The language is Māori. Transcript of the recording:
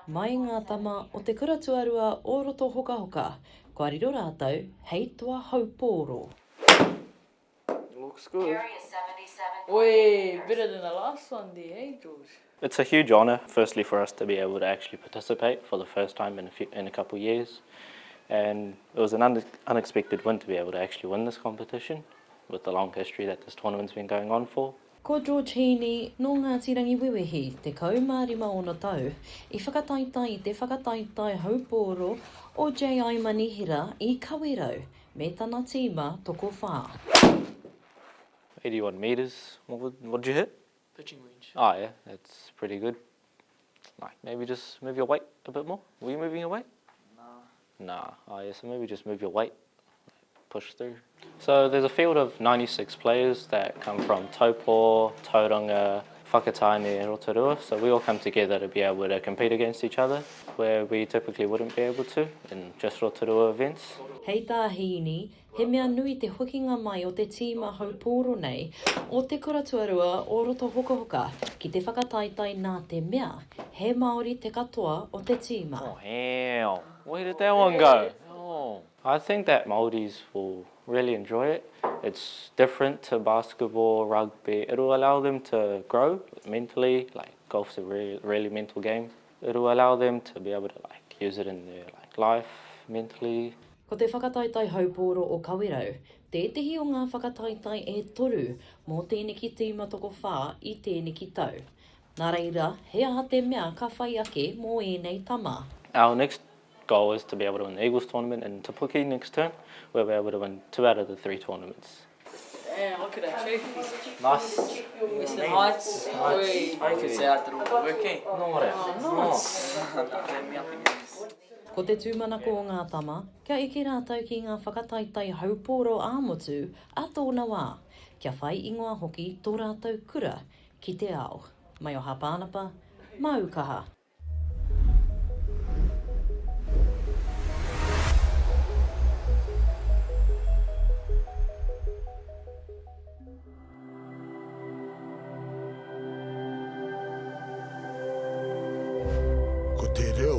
Mai ngā tama o te kuratuarua o roto hoka hoka. Kua riro rātou, hei toa haupōro. Looks good. Way better than the last one there, eh, George? It's a huge honour, firstly, for us to be able to actually participate for the first time in a couple of years. And it was an unexpected win to be able to actually win this competition with the long history that this tournament's been going on for. Ko George Hiini no Ngāti Rangiwewehi, te kaumārima o na tau, I whakataitai I te whakataitai haupōro o J.I Manihera I Kawerau, me tana tīma toko whā. 81 metres. What'd you hit? Pitching range. Oh yeah, that's pretty good. Like maybe just move your weight a bit more. Were you moving your weight? Nah. Oh yeah, so maybe just move your weight. Push through. So there's a field of 96 players that come from Taupo, Tauranga, Whakataane and Rotorua. So we all come together to be able to compete against each other, where we typically wouldn't be able to in just Rotorua events. Hei tā Hiini, he mea nui te hokinga mai o te tīma haupōro nei o te kuratuarua o roto hoka hoka ki te whakataitai nā te mea, he Māori te katoa o te tīma. Oh hell, where did that one go? Oh. I think that Māoris will really enjoy it. It's different to basketball, rugby. It'll allow them to grow mentally. Like golf's a really mental game. It'll allow them to be able to use it in their life mentally. Ko te whakataitai haupōro o Kawerau, tētahi o ngā whakataitai e toru mō tēnei ki tīma toko whā I tēnei ki tau. Nā reira, he aha te mea ka whai ake mō ēnei tama. Our next goal is to be able to win the Eagles tournament in Te Puke next term. We'll be able to win 2 out of the 3 tournaments. Damn, look at that trophy. Nice. Western Heights. I could say after all the work, eh? Nice. Ko te tūmanako o ngā tama, kia eke rātou ki ngā whakataitai haupōro āmotu a tōna wā. Kia whai ingoa hoki tō rātou kura ki te ao. Mai o hapānapa, Aukaha. Ko te reo